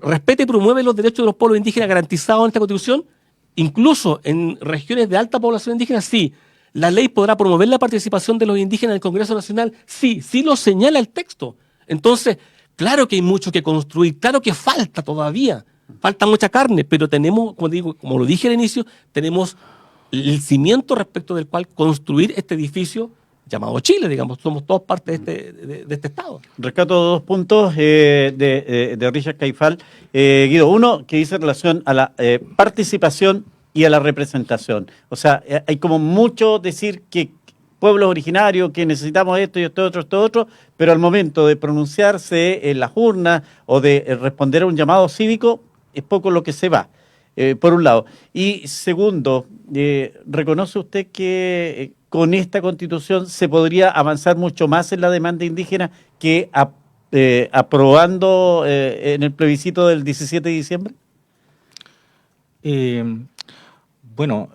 ¿Respeta y promueve los derechos de los pueblos indígenas garantizados en esta Constitución? Incluso en regiones de alta población indígena, sí. ¿La ley podrá promover la participación de los indígenas en el Congreso Nacional? Sí, sí lo señala el texto. Entonces, claro que hay mucho que construir, claro que falta todavía, falta mucha carne, pero tenemos, como lo dije al inicio, tenemos el cimiento respecto del cual construir este edificio llamado Chile, digamos, somos todos parte de este Estado. Rescato dos puntos de Richard Caifal. Guido, uno que dice en relación a la participación y a la representación. O sea, hay como mucho decir que pueblos originarios, que necesitamos esto y esto otro, pero al momento de pronunciarse en las urnas o de responder a un llamado cívico, es poco lo que se va. Por un lado. Y segundo, ¿reconoce usted que con esta constitución se podría avanzar mucho más en la demanda indígena que aprobando en el plebiscito del 17 de diciembre? Bueno,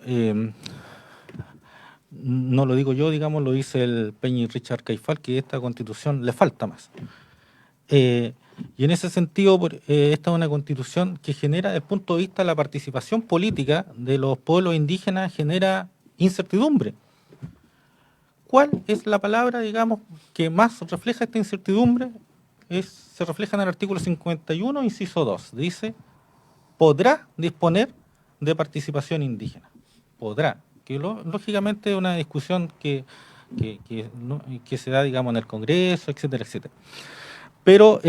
no lo digo yo, digamos, lo dice el Peña y Richard Caifal, que esta constitución le falta más. Y en ese sentido, esta es una constitución que genera, desde el punto de vista de la participación política de los pueblos indígenas, genera incertidumbre. ¿Cuál es la palabra, digamos, que más refleja esta incertidumbre? Se refleja en el artículo 51, inciso 2. Dice, podrá disponer de participación indígena. Podrá. Que lógicamente es una discusión que se da, digamos, en el Congreso, etcétera, etcétera. Pero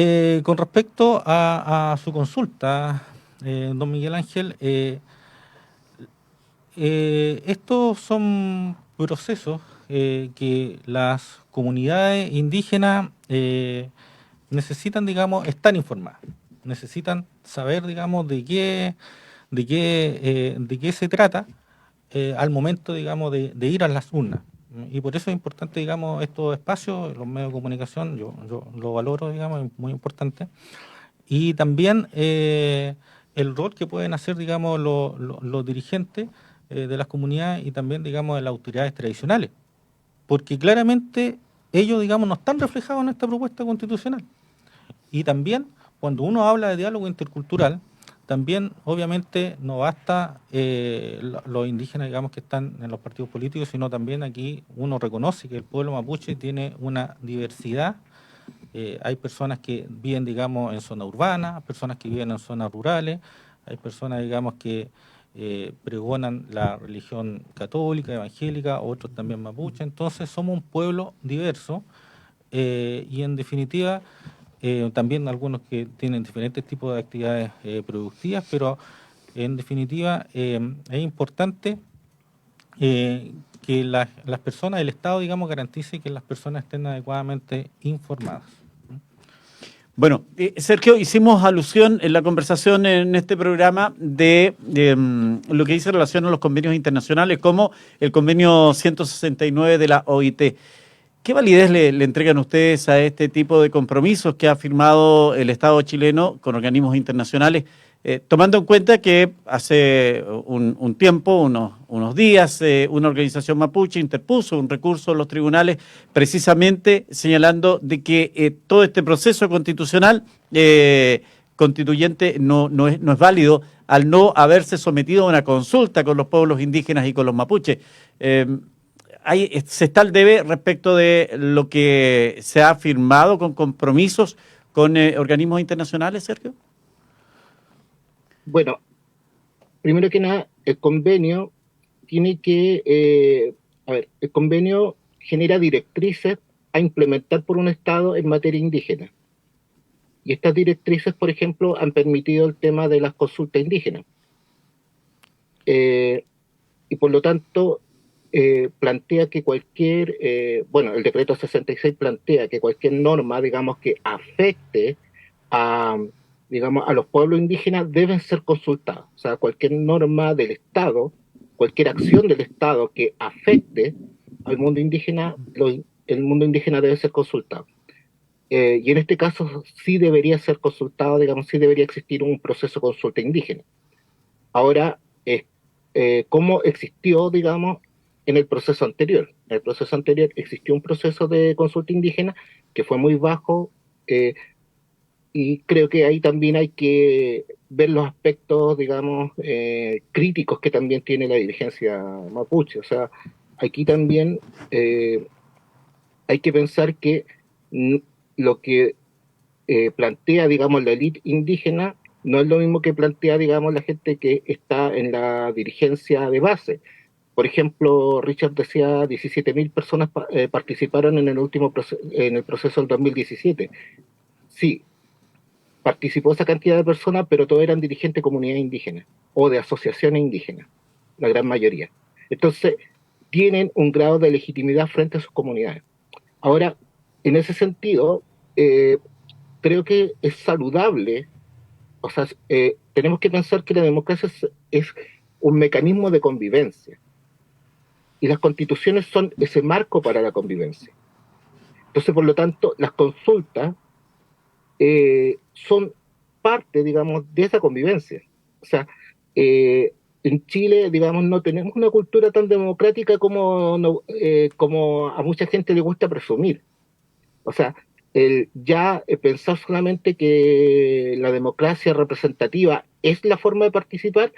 con respecto a su consulta, don Miguel Ángel, estos son procesos que las comunidades indígenas necesitan, digamos, estar informadas, necesitan saber, digamos, de qué se trata al momento, digamos, de ir a las urnas. Y por eso es importante, digamos, estos espacios, los medios de comunicación, yo lo valoro, digamos, es muy importante. Y también el rol que pueden hacer, digamos, los dirigentes de las comunidades y también, digamos, de las autoridades tradicionales. Porque claramente ellos, digamos, no están reflejados en esta propuesta constitucional. Y también, cuando uno habla de diálogo intercultural, también, obviamente, no basta los indígenas, digamos, que están en los partidos políticos, sino también aquí uno reconoce que el pueblo mapuche tiene una diversidad. Hay personas que viven, digamos, en zona urbana, personas que viven en zonas rurales, hay personas, digamos, que pregonan la religión católica, evangélica, otros también mapuche. Entonces, somos un pueblo diverso y, en definitiva, también algunos que tienen diferentes tipos de actividades productivas, pero en definitiva es importante que las personas, el Estado, digamos, garantice que las personas estén adecuadamente informadas. Bueno, Sergio, hicimos alusión en la conversación en este programa de lo que dice en relación a los convenios internacionales, como el convenio 169 de la OIT. ¿Qué validez le entregan ustedes a este tipo de compromisos que ha firmado el Estado chileno con organismos internacionales, tomando en cuenta que hace un tiempo, unos días, una organización mapuche interpuso un recurso en los tribunales precisamente señalando de que todo este proceso constitucional constituyente no es válido al no haberse sometido a una consulta con los pueblos indígenas y con los mapuches? ¿Se está al debe respecto de lo que se ha firmado con compromisos con organismos internacionales, Sergio? Bueno, primero que nada, el convenio tiene que, el convenio genera directrices a implementar por un Estado en materia indígena. Y estas directrices, por ejemplo, han permitido el tema de las consultas indígenas. Y por lo tanto, plantea que el decreto 66 plantea que cualquier norma, digamos, que afecte a los pueblos indígenas deben ser consultadas. O sea, cualquier norma del Estado, cualquier acción del Estado que afecte al mundo indígena, el mundo indígena debe ser consultado. Y en este caso sí debería ser consultado, digamos, sí debería existir un proceso de consulta indígena. Ahora, ¿cómo existió, digamos, en el proceso anterior? En el proceso anterior existió un proceso de consulta indígena que fue muy bajo, y creo que ahí también hay que ver los aspectos, digamos, críticos que también tiene la dirigencia mapuche. O sea, aquí también hay que pensar que lo que plantea, digamos, la élite indígena no es lo mismo que plantea, digamos, la gente que está en la dirigencia de base. Por ejemplo, Richard decía 17.000 personas participaron en el proceso del 2017. Sí, participó esa cantidad de personas, pero todos eran dirigentes de comunidades indígenas o de asociaciones indígenas, la gran mayoría. Entonces, tienen un grado de legitimidad frente a sus comunidades. Ahora, en ese sentido, creo que es saludable, o sea, tenemos que pensar que la democracia es un mecanismo de convivencia, y las constituciones son ese marco para la convivencia. Entonces, por lo tanto, las consultas son parte, digamos, de esa convivencia. O sea, en Chile, digamos, no tenemos una cultura tan democrática como a mucha gente le gusta presumir. O sea, pensar solamente que la democracia representativa es la forma de participar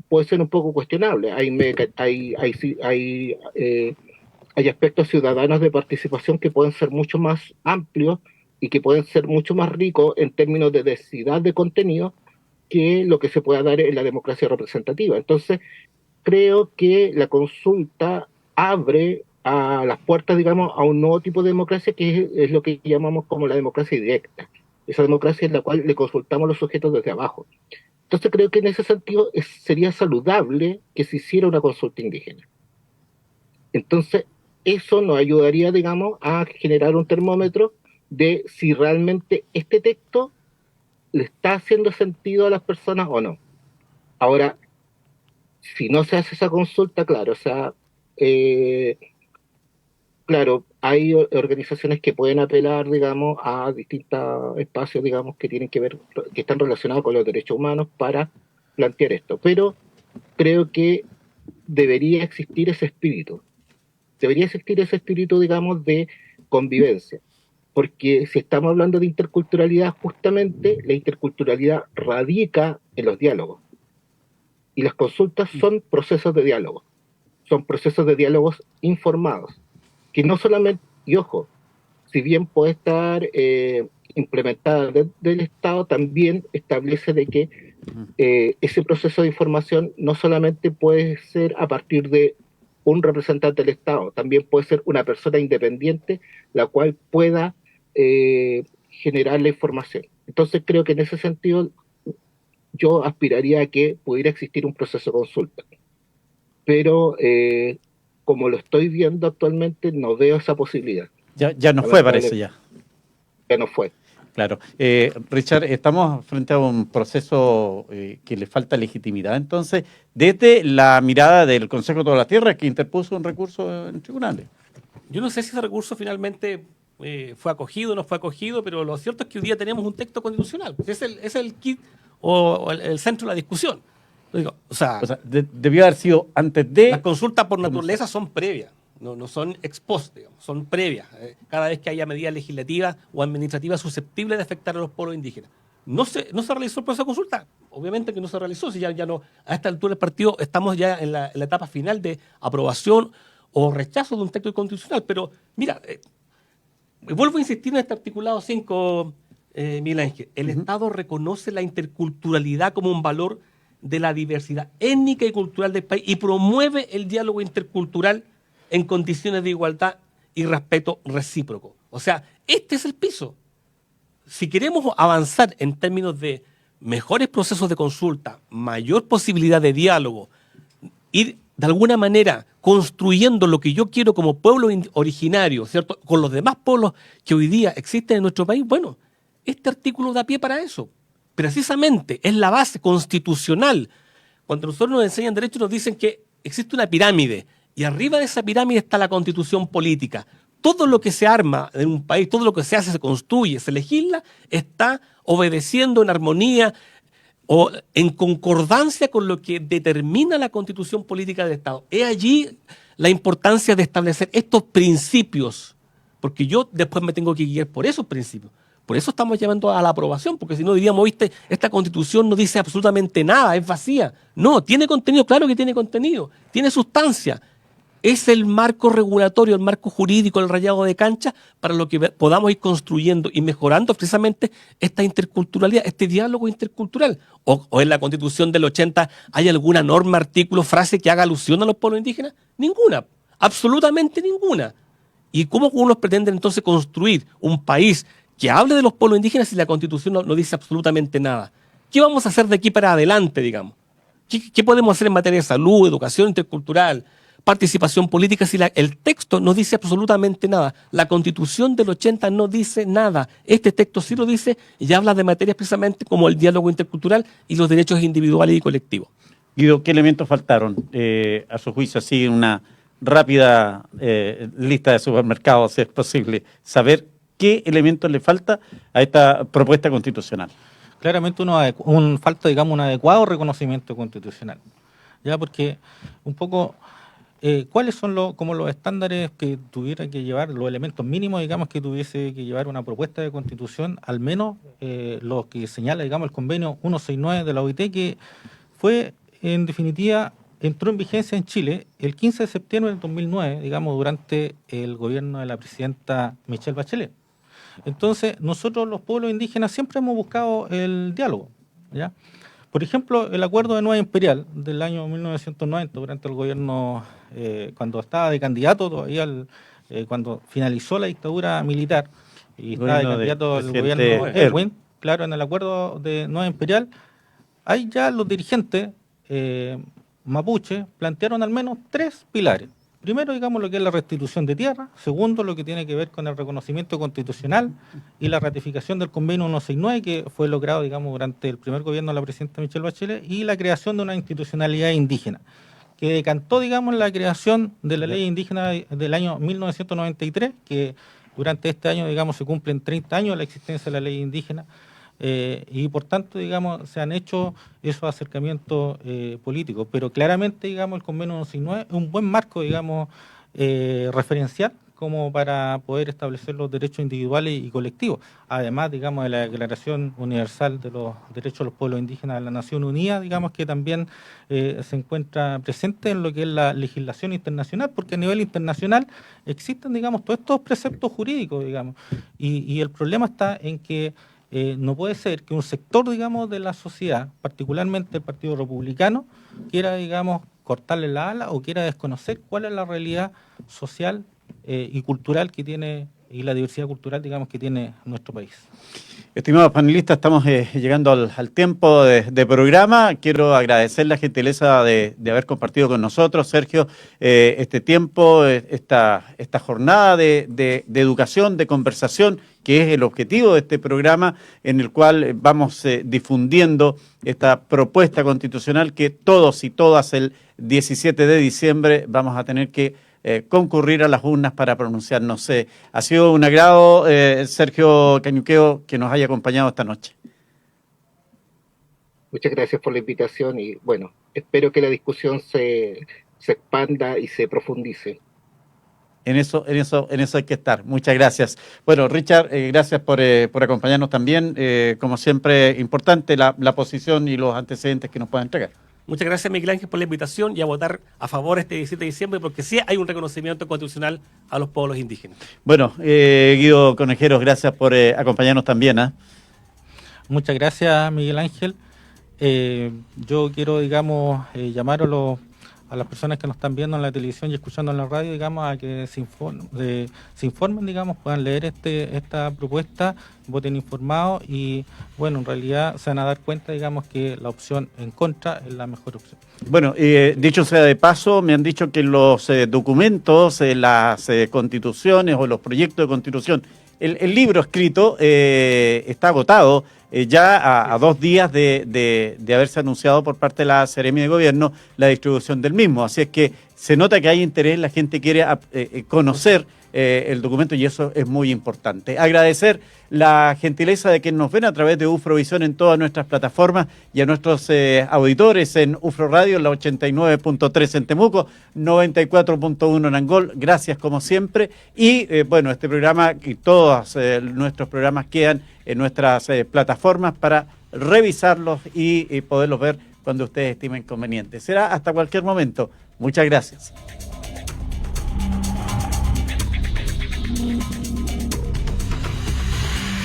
puede ser un poco cuestionable. Hay aspectos ciudadanos de participación que pueden ser mucho más amplios y que pueden ser mucho más ricos en términos de densidad de contenido que lo que se pueda dar en la democracia representativa. Entonces, creo que la consulta abre a las puertas, digamos, a un nuevo tipo de democracia que es lo que llamamos como la democracia directa. Esa democracia en la cual le consultamos a los sujetos desde abajo. Entonces creo que en ese sentido sería saludable que se hiciera una consulta indígena. Entonces, eso nos ayudaría, digamos, a generar un termómetro de si realmente este texto le está haciendo sentido a las personas o no. Ahora, si no se hace esa consulta, claro, o sea, claro, hay organizaciones que pueden apelar, digamos, a distintos espacios, digamos, que tienen que ver, que están relacionados con los derechos humanos para plantear esto. Pero creo que debería existir ese espíritu. Debería existir ese espíritu, digamos, de convivencia. Porque si estamos hablando de interculturalidad, justamente la interculturalidad radica en los diálogos. Y las consultas son procesos de diálogo. Son procesos de diálogos informados. Que no solamente, y ojo, si bien puede estar implementada del Estado, también establece de que ese proceso de información no solamente puede ser a partir de un representante del Estado, también puede ser una persona independiente la cual pueda generar la información. Entonces creo que en ese sentido yo aspiraría a que pudiera existir un proceso de consulta. Pero como lo estoy viendo actualmente, no veo esa posibilidad. Ya no fue, parece ya. Ya no fue. Claro. Richard, estamos frente a un proceso que le falta legitimidad. Entonces, desde la mirada del Consejo de todas las Tierras, que interpuso un recurso en tribunales. Yo no sé si ese recurso finalmente fue acogido o no fue acogido, pero lo cierto es que hoy día tenemos un texto constitucional. Es el kit o el centro de la discusión. Digo, o sea, debió haber sido antes de... Las consultas por naturaleza son previas, no son ex post, digamos, son previas. Cada vez que haya medidas legislativas o administrativas susceptibles de afectar a los pueblos indígenas. No se realizó el proceso de consulta, obviamente que no se realizó, si ya no, a esta altura del partido estamos ya en la etapa final de aprobación o rechazo de un texto constitucional. Pero mira, vuelvo a insistir en este articulado 5, Miguel Ángel. El Estado reconoce la interculturalidad como un valor de la diversidad étnica y cultural del país y promueve el diálogo intercultural en condiciones de igualdad y respeto recíproco. O sea, este es el piso. Si queremos avanzar en términos de mejores procesos de consulta, mayor posibilidad de diálogo, ir de alguna manera construyendo lo que yo quiero como pueblo originario, ¿cierto?, con los demás pueblos que hoy día existen en nuestro país, bueno, este artículo da pie para eso. Precisamente es la base constitucional. Cuando nosotros nos enseñan derecho nos dicen que existe una pirámide y arriba de esa pirámide está la constitución política. Todo lo que se arma en un país, todo lo que se hace, se construye, se legisla, está obedeciendo en armonía o en concordancia con lo que determina la constitución política del Estado. Es allí la importancia de establecer estos principios, porque yo después me tengo que guiar por esos principios. Por eso estamos llamando a la aprobación, porque si no diríamos, viste, esta constitución no dice absolutamente nada, es vacía. No, tiene contenido, claro que tiene contenido, tiene sustancia. Es el marco regulatorio, el marco jurídico, el rayado de cancha para lo que podamos ir construyendo y mejorando precisamente esta interculturalidad, este diálogo intercultural. O en la Constitución del 80 hay alguna norma, artículo, frase que haga alusión a los pueblos indígenas? Ninguna, absolutamente ninguna. ¿Y cómo uno pretende entonces construir un país que hable de los pueblos indígenas si la Constitución no dice absolutamente nada? ¿Qué vamos a hacer de aquí para adelante, digamos? ¿Qué podemos hacer en materia de salud, educación intercultural, participación política si el texto no dice absolutamente nada? La Constitución del 80 no dice nada. Este texto sí lo dice y habla de materias precisamente como el diálogo intercultural y los derechos individuales y colectivos. Guido, ¿qué elementos faltaron a su juicio? Así una rápida lista de supermercados, si es posible, saber qué elementos le falta a esta propuesta constitucional. Claramente falta, digamos, un adecuado reconocimiento constitucional. Ya, porque un poco cuáles son como los estándares que tuviera que llevar, los elementos mínimos, digamos, que tuviese que llevar una propuesta de constitución, al menos lo que señala, digamos, el convenio 169 de la OIT, que fue, en definitiva, entró en vigencia en Chile el 15 de septiembre del 2009, digamos, durante el gobierno de la presidenta Michelle Bachelet. Entonces, nosotros los pueblos indígenas siempre hemos buscado el diálogo, ¿ya? Por ejemplo, el acuerdo de Nueva Imperial del año 1990, durante el gobierno, cuando estaba de candidato todavía, cuando finalizó la dictadura militar, y estaba de candidato el gobierno Erwin, claro, en el acuerdo de Nueva Imperial, ahí ya los dirigentes mapuche plantearon al menos 3 pilares. Primero, digamos, lo que es la restitución de tierra. Segundo, lo que tiene que ver con el reconocimiento constitucional y la ratificación del convenio 169, que fue logrado, digamos, durante el primer gobierno de la presidenta Michelle Bachelet, y la creación de una institucionalidad indígena, que decantó, digamos, la creación de la ley indígena del año 1993, que durante este año, digamos, se cumplen 30 años de la existencia de la ley indígena. Y por tanto, digamos, se han hecho esos acercamientos políticos, pero claramente, digamos, el convenio 169 es un buen marco, digamos, referencial como para poder establecer los derechos individuales y colectivos, además, digamos, de la Declaración Universal de los Derechos de los Pueblos Indígenas de la Nación Unida, digamos, que también se encuentra presente en lo que es la legislación internacional, porque a nivel internacional existen, digamos, todos estos preceptos jurídicos, digamos, y el problema está en que no puede ser que un sector, digamos, de la sociedad, particularmente el Partido Republicano, quiera, digamos, cortarle la ala o quiera desconocer cuál es la realidad social y cultural que tiene, y la diversidad cultural, digamos, que tiene nuestro país. Estimados panelistas, estamos llegando al tiempo de programa. Quiero agradecer la gentileza de haber compartido con nosotros, Sergio, este tiempo, esta jornada de educación, de conversación, que es el objetivo de este programa, en el cual vamos difundiendo esta propuesta constitucional que todos y todas el 17 de diciembre vamos a tener que concurrir a las urnas para pronunciarnos. Ha sido un agrado, Sergio Cañuqueo, que nos haya acompañado esta noche. Muchas gracias por la invitación y bueno, espero que la discusión se expanda y se profundice. En eso hay que estar. Muchas gracias. Bueno, Richard, gracias por acompañarnos también. Como siempre, importante la posición y los antecedentes que nos puedan entregar. Muchas gracias, Miguel Ángel, por la invitación y a votar a favor este 17 de diciembre, porque sí hay un reconocimiento constitucional a los pueblos indígenas. Bueno, Guido Conejeros, gracias por acompañarnos también. Muchas gracias, Miguel Ángel. Yo quiero, digamos, llamar a las personas que nos están viendo en la televisión y escuchando en la radio, digamos, a que se informen, digamos, puedan leer esta propuesta, voten informados y, bueno, en realidad se van a dar cuenta, digamos, que la opción en contra es la mejor opción. Bueno, dicho sea de paso, me han dicho que los documentos, las constituciones o los proyectos de constitución, el libro escrito está agotado ya a 2 días de haberse anunciado por parte de la Seremi de Gobierno la distribución del mismo. Así es que se nota que hay interés, la gente quiere conocer el documento y eso es muy importante. Agradecer la gentileza de quienes nos ven a través de UFROvisión en todas nuestras plataformas y a nuestros auditores en UFRO Radio, en la 89.3 en Temuco, 94.1 en Angol. Gracias como siempre. Y bueno, este programa y todos nuestros programas quedan en nuestras plataformas para revisarlos y poderlos ver cuando ustedes estimen conveniente. Será hasta cualquier momento. Muchas gracias.